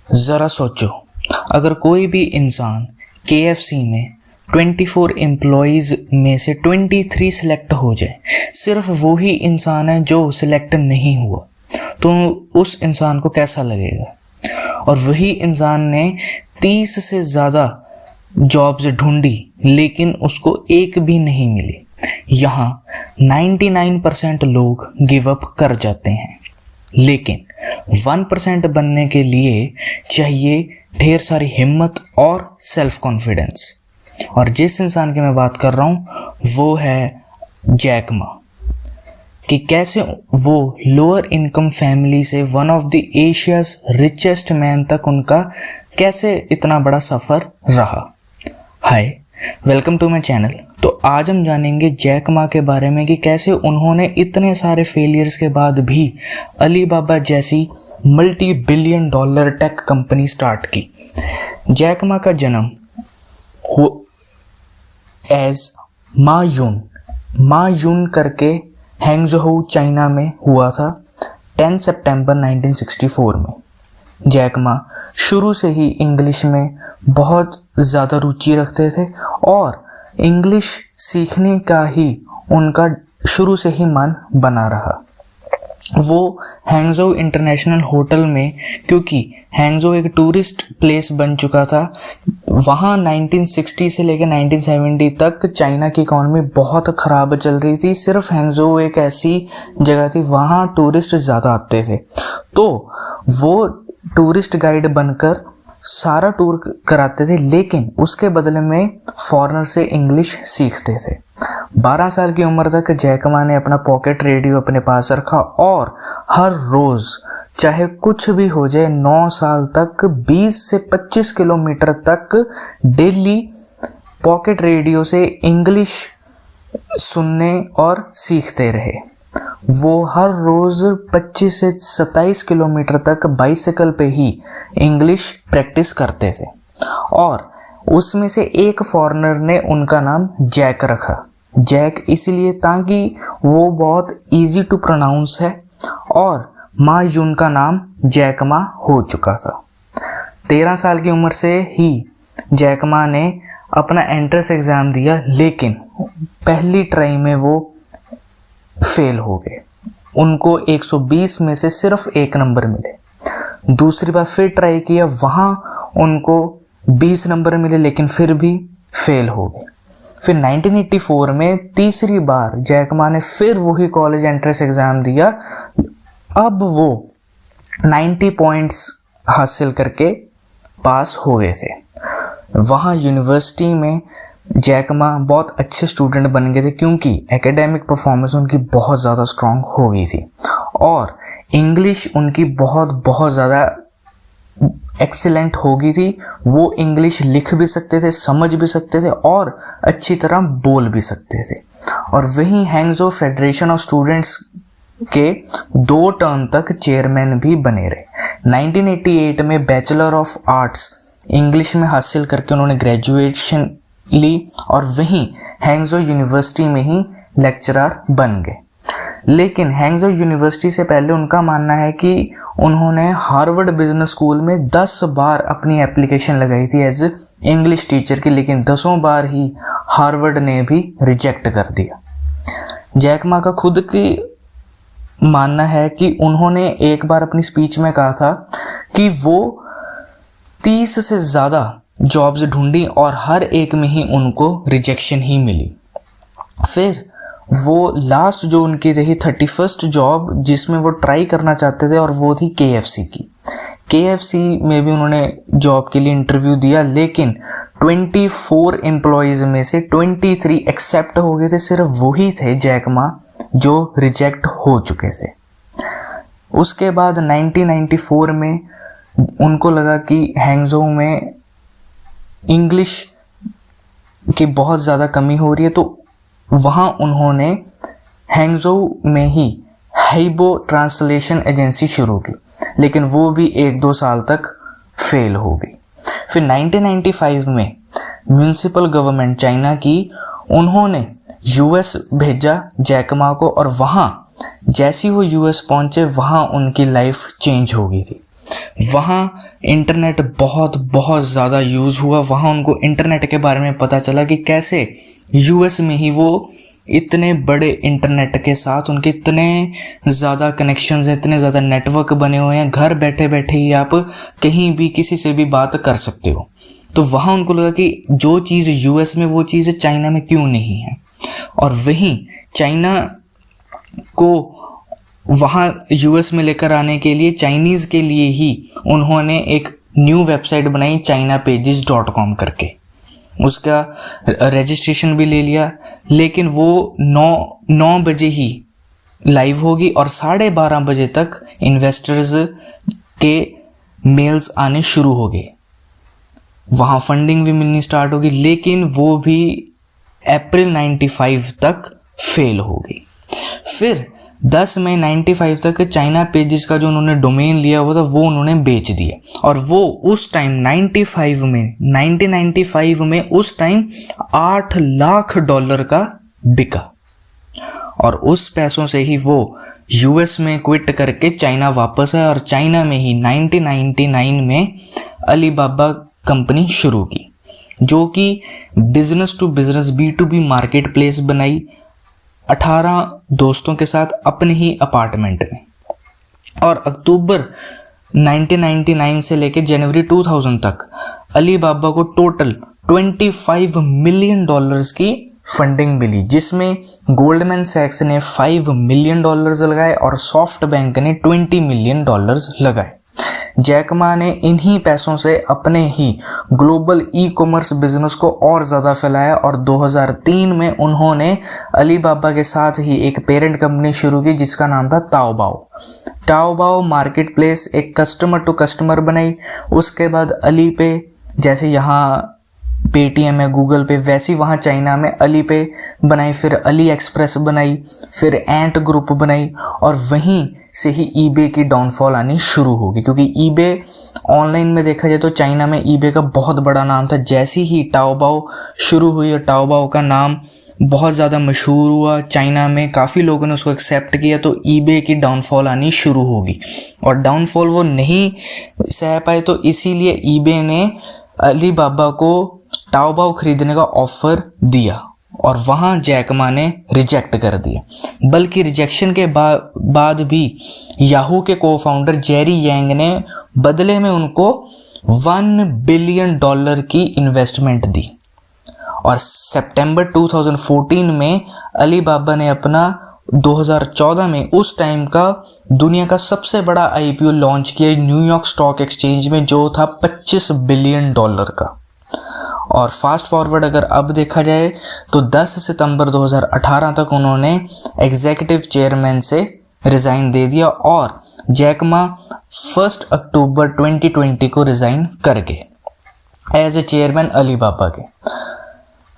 ज़रा सोचो, अगर कोई भी इंसान KFC में 24 एम्प्लॉयज़ में से 23 सिलेक्ट हो जाए, सिर्फ वो ही इंसान है जो सिलेक्ट नहीं हुआ, तो उस इंसान को कैसा लगेगा। और वही इंसान ने 30 से ज़्यादा जॉब्स ढूंढी लेकिन उसको एक भी नहीं मिली। यहाँ 99% लोग गिव अप कर जाते हैं, लेकिन 1% बनने के लिए चाहिए ढेर सारी हिम्मत और सेल्फ कॉन्फिडेंस। और जिस इंसान की मैं बात कर रहा हूँ वो है जैक मा, कि कैसे वो लोअर इनकम फैमिली से one of the Asia's richest man तक उनका कैसे इतना बड़ा सफ़र रहा। हाय, वेलकम टू माई चैनल। तो आज हम जानेंगे जैक मा के बारे में कि कैसे उन्होंने इतने सारे फेलियर्स के बाद भी अलीबाबा जैसी multi billion dollar tech company start की। जैक मा का जन्म एज मा यून करके हैंगझोउ चाइना में हुआ था 10 सितंबर 1964 में। जैक मा शुरू से ही इंग्लिश में बहुत ज़्यादा रुचि रखते थे और इंग्लिश सीखने का ही उनका शुरू से ही मन बना रहा। वो हैंगझोउ इंटरनेशनल होटल में, क्योंकि हैंगझोउ एक टूरिस्ट प्लेस बन चुका था, वहाँ 1960 से लेकर 1970 तक चाइना की इकॉनमी बहुत ख़राब चल रही थी। सिर्फ हैंगझोउ एक ऐसी जगह थी वहाँ टूरिस्ट ज़्यादा आते थे, तो वो टूरिस्ट गाइड बनकर सारा टूर कराते थे, लेकिन उसके बदले में फॉरेनर से इंग्लिश सीखते थे। 12 साल की उम्र तक जैक मा ने अपना पॉकेट रेडियो अपने पास रखा और हर रोज़ चाहे कुछ भी हो जाए 9 साल तक 20 से 25 किलोमीटर तक डेली पॉकेट रेडियो से इंग्लिश सुनने और सीखते रहे। वो हर रोज़ 25 से 27 किलोमीटर तक बाइसिकल पे ही इंग्लिश प्रैक्टिस करते थे और उसमें से एक फॉरेनर ने उनका नाम जैक रखा। जैक इसलिए ताकि वो बहुत इजी टू प्रोनाउंस है और मा यून का नाम जैक मा हो चुका था। 13 साल की उम्र से ही जैक मा ने अपना एंट्रेंस एग्ज़ाम दिया, लेकिन पहली ट्राई में वो फेल हो गए। उनको 120 में से सिर्फ 1 नंबर मिले। दूसरी बार फिर ट्राई किया, वहाँ उनको 20 नंबर मिले, लेकिन फिर भी फेल हो गए। फिर 1984 में तीसरी बार जैक मा ने फिर वही कॉलेज एंट्रेंस एग्ज़ाम दिया। अब वो 90 पॉइंट्स हासिल करके पास हो गए थे। वहाँ यूनिवर्सिटी में जैक मा बहुत अच्छे स्टूडेंट बन गए थे, क्योंकि एकेडमिक परफॉर्मेंस उनकी बहुत ज़्यादा स्ट्रॉन्ग हो गई थी और इंग्लिश उनकी बहुत ज़्यादा एक्सीलेंट हो गई थी। वो इंग्लिश लिख भी सकते थे, समझ भी सकते थे और अच्छी तरह बोल भी सकते थे। और वहीं हैंगझोउ फेडरेशन ऑफ स्टूडेंट्स के 2 टर्म तक चेयरमैन भी बने रहे। 1988 में बैचलर ऑफ आर्ट्स इंग्लिश में हासिल करके उन्होंने ग्रेजुएशन ली और वहीं हैंगझोउ यूनिवर्सिटी में ही लेक्चरर बन गए। लेकिन हैंगझोउ यूनिवर्सिटी से पहले उनका मानना है कि उन्होंने हार्वर्ड बिजनेस स्कूल में 10 बार अपनी एप्लीकेशन लगाई थी एज इंग्लिश टीचर की, लेकिन 10 बार ही हार्वर्ड ने भी रिजेक्ट कर दिया। जैक मा का खुद की मानना है कि उन्होंने एक बार अपनी स्पीच में कहा था कि वो 30 से ज़्यादा जॉब्स ढूंढी और हर एक में ही उनको रिजेक्शन ही मिली। फिर वो लास्ट जो उनकी रही 31st जॉब जिसमें वो ट्राई करना चाहते थे और वो थी KFC की। KFC में भी उन्होंने जॉब के लिए इंटरव्यू दिया, लेकिन 24 एम्प्लॉयज़ में से 23 एक्सेप्ट हो गए थे। सिर्फ वही थे जैक मा जो रिजेक्ट हो चुके थे। उसके बाद 1994 में उनको लगा कि हैंगझोउ में इंग्लिश की बहुत ज़्यादा कमी हो रही है, तो वहाँ उन्होंने हैंगझोउ में ही हाइबो ट्रांसलेशन एजेंसी शुरू की, लेकिन वो भी 1-2 साल तक फेल हो गई। फिर 1995 में म्यूनिसिपल गवर्नमेंट चाइना की, उन्होंने US भेजा जैक मा को और वहाँ जैसे ही वो US पहुँचे वहाँ उनकी लाइफ चेंज हो गई थी। वहाँ इंटरनेट बहुत बहुत ज़्यादा यूज़ हुआ। वहाँ उनको इंटरनेट के बारे में पता चला कि कैसे यूएस में ही वो इतने बड़े इंटरनेट के साथ उनके इतने ज़्यादा कनेक्शंस हैं, इतने ज़्यादा नेटवर्क बने हुए हैं, घर बैठे बैठे ही आप कहीं भी किसी से भी बात कर सकते हो। तो वहाँ उनको लगा कि जो चीज़ यूएस में वो चीज़ चाइना में क्यों नहीं है। और वहीं चाइना को वहाँ यूएस में लेकर आने के लिए चाइनीज़ के लिए ही उन्होंने एक न्यू वेबसाइट बनाई chinapages.com करके। उसका रजिस्ट्रेशन भी ले लिया, लेकिन वो 9 बजे ही लाइव होगी और 12:30 बजे तक इन्वेस्टर्स के मेल्स आने शुरू हो गए। वहाँ फंडिंग भी मिलनी स्टार्ट होगी, लेकिन वो भी अप्रैल 95 तक फेल हो गई। फिर 10 मई 95 तक चाइना पेजेस का जो उन्होंने डोमेन लिया हुआ था वो उन्होंने बेच दिया। और वो उस टाइम 1995 में उस टाइम $8 लाख का बिका। और उस पैसों से ही वो यूएस में क्विट करके चाइना वापस आया और चाइना में ही 1999 में अलीबाबा कंपनी शुरू की, जो कि business to business B2B market place बनाई 18 दोस्तों के साथ अपने ही अपार्टमेंट में। और अक्टूबर 1999 से लेकर जनवरी 2000 तक अलीबाबा को टोटल $25 मिलियन की फंडिंग मिली, जिसमें गोल्डमैन सैक्स ने $5 मिलियन लगाए और सॉफ्ट बैंक ने $20 मिलियन लगाए। जैक मा ने इन्हीं पैसों से अपने ही ग्लोबल ई कॉमर्स बिजनेस को और ज़्यादा फैलाया और 2003 में उन्होंने अलीबाबा के साथ ही एक पेरेंट कंपनी शुरू की जिसका नाम था ताओबाओ मार्केट प्लेस, एक कस्टमर टू कस्टमर बनाई। उसके बाद अली पे, जैसे यहाँ पेटीएम है, गूगल पे, वैसी वहाँ चाइना में अली पे बनाई, फिर अली एक्सप्रेस बनाई, फिर एंट ग्रुप बनाई और वहीं से ही ईबे की डाउनफॉल आनी शुरू होगी। क्योंकि ईबे ऑनलाइन में देखा जाए तो चाइना में ईबे का बहुत बड़ा नाम था। जैसे ही ताओबाओ शुरू हुई और ताओबाओ का नाम बहुत ज़्यादा मशहूर हुआ, चाइना में काफ़ी लोगों ने उसको एक्सेप्ट किया, तो ईबे की डाउनफॉल आनी शुरू होगी। और डाउनफॉल वो नहीं सह पाए तो इसीलिए ईबे ने अलीबाबा को ताओबाओ खरीदने का ऑफर दिया और वहाँ जैक मा ने रिजेक्ट कर दिया। बल्कि रिजेक्शन के बाद भी याहू के को फाउंडर जेरी यांग ने बदले में उनको $1 बिलियन की इन्वेस्टमेंट दी। और सितंबर 2014 में अलीबाबा ने अपना 2014 में उस टाइम का दुनिया का सबसे बड़ा IPO लॉन्च किया न्यूयॉर्क स्टॉक एक्सचेंज में, जो था $25 बिलियन का। और फास्ट फॉरवर्ड अगर अब देखा जाए तो 10 सितंबर 2018 तक उन्होंने एग्जीक्यूटिव चेयरमैन से रिज़ाइन दे दिया और जैक मा 1 अक्टूबर 2020 को रिज़ाइन कर गए एज ए चेयरमैन अलीबाबा के।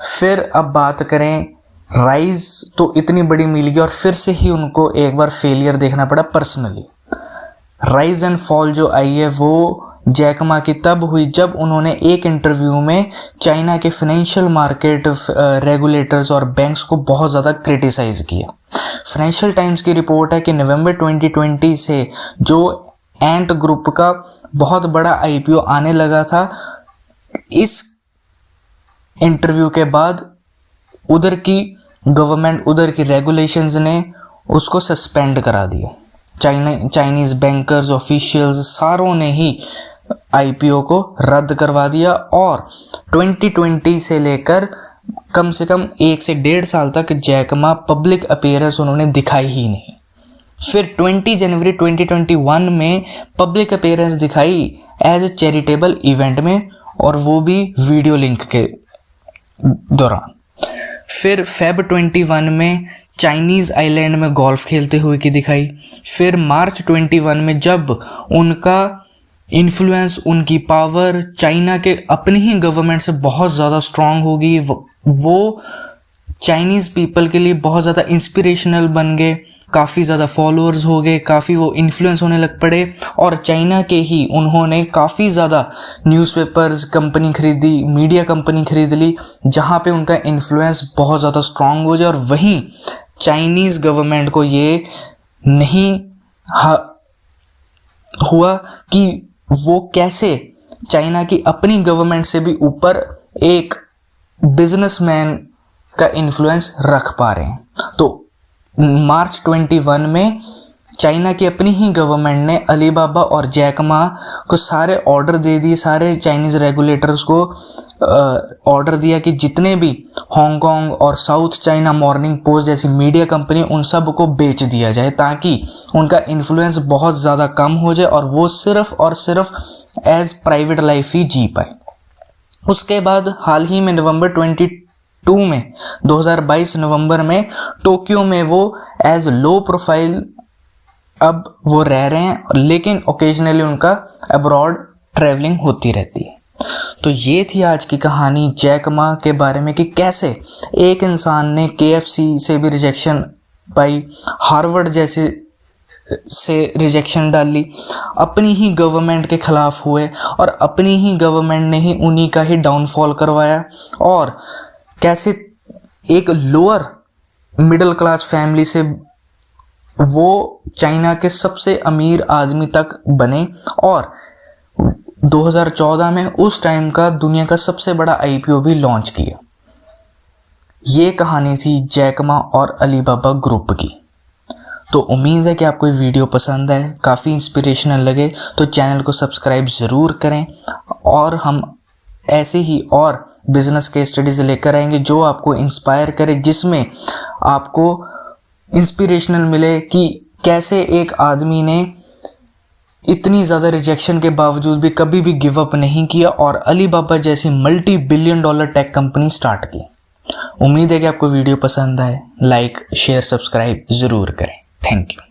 फिर अब बात करें, राइज तो इतनी बड़ी मिल गई और फिर से ही उनको एक बार फेलियर देखना पड़ा पर्सनली। राइज एंड फॉल जो आई है वो जैक मा की तब हुई जब उन्होंने एक इंटरव्यू में चाइना के फाइनेंशियल मार्केट रेगुलेटर्स और बैंक्स को बहुत ज़्यादा क्रिटिसाइज किया। फाइनेंशियल टाइम्स की रिपोर्ट है कि नवंबर 2020 से जो एंट ग्रुप का बहुत बड़ा IPO आने लगा था, इस इंटरव्यू के बाद उधर की गवर्नमेंट, उधर की रेगुलेशंस ने उसको सस्पेंड करा दिया। चाइनीज़ बैंकर्स, ऑफिशियल्स सारों ने ही IPO को रद्द करवा दिया और 2020 से लेकर कम से कम 1 से 1.5 साल तक जैक मा पब्लिक अपीयरेंस उन्होंने दिखाई ही नहीं। फिर 20 जनवरी 2021 में पब्लिक अपीयरेंस दिखाई एज ए चैरिटेबल इवेंट में, और वो भी वीडियो लिंक के दौरान। फिर फेब 21 में चाइनीज़ आइलैंड में गोल्फ खेलते हुए की दिखाई। फिर मार्च 21 में जब उनका इन्फ्लुएंस, उनकी पावर चाइना के अपनी ही गवर्नमेंट से बहुत ज़्यादा स्ट्रांग होगी, वो चाइनीज़ पीपल के लिए बहुत ज़्यादा इंस्पिरेशनल बन गए, काफ़ी ज़्यादा फॉलोअर्स हो गए, काफ़ी वो इन्फ्लुएंस होने लग पड़े। और चाइना के ही उन्होंने काफ़ी ज़्यादा न्यूज़पेपर्स कंपनी खरीदी, मीडिया कंपनी खरीद ली, जहाँ पे उनका इन्फ्लुएंस बहुत ज़्यादा स्ट्रांग हो जाए। और वहीं चाइनीज़ गवर्नमेंट को ये नहीं हुआ कि वो कैसे चाइना की अपनी गवर्नमेंट से भी ऊपर एक बिजनेसमैन का इन्फ्लुएंस रख पा रहे हैं। तो मार्च 21 में चाइना की अपनी ही गवर्नमेंट ने अलीबाबा और जैक मा को सारे ऑर्डर दे दिए, सारे चाइनीज़ रेगुलेटर्स को ऑर्डर दिया कि जितने भी हांगकांग और साउथ चाइना मॉर्निंग पोस्ट जैसी मीडिया कंपनी उन सब को बेच दिया जाए, ताकि उनका इन्फ्लुएंस बहुत ज़्यादा कम हो जाए और वो सिर्फ और सिर्फ एज प्राइवेट लाइफ ही जी पाए। उसके बाद हाल ही में नवंबर 2022 नवंबर में टोक्यो में वो एज लो प्रोफाइल अब वो रह रहे हैं, लेकिन ओकेजनली उनका अब्रॉड ट्रैवलिंग होती रहती है। तो ये थी आज की कहानी जैक मा के बारे में कि कैसे एक इंसान ने KFC से भी रिजेक्शन पाई, हार्वर्ड जैसे से रिजेक्शन डाली, अपनी ही गवर्नमेंट के खिलाफ हुए और अपनी ही गवर्नमेंट ने ही उन्हीं का ही डाउनफॉल करवाया, और कैसे एक लोअर मिडिल क्लास फैमिली से वो चाइना के सबसे अमीर आदमी तक बने और 2014 में उस टाइम का दुनिया का सबसे बड़ा IPO भी लॉन्च किया। ये कहानी थी जैक मा और अलीबाबा ग्रुप की। तो उम्मीद है कि आपको ये वीडियो पसंद आए, काफ़ी इंस्पिरेशनल लगे तो चैनल को सब्सक्राइब ज़रूर करें, और हम ऐसे ही और बिजनेस के स्टडीज़ लेकर आएंगे जो आपको इंस्पायर करे, जिसमें आपको इंस्पिरेशनल मिले कि कैसे एक आदमी ने इतनी ज़्यादा रिजेक्शन के बावजूद भी कभी भी गिव अप नहीं किया और अलीबाबा जैसी $multi-billion टेक कंपनी स्टार्ट की। उम्मीद है कि आपको वीडियो पसंद आए। लाइक शेयर सब्सक्राइब ज़रूर करें। Thank you.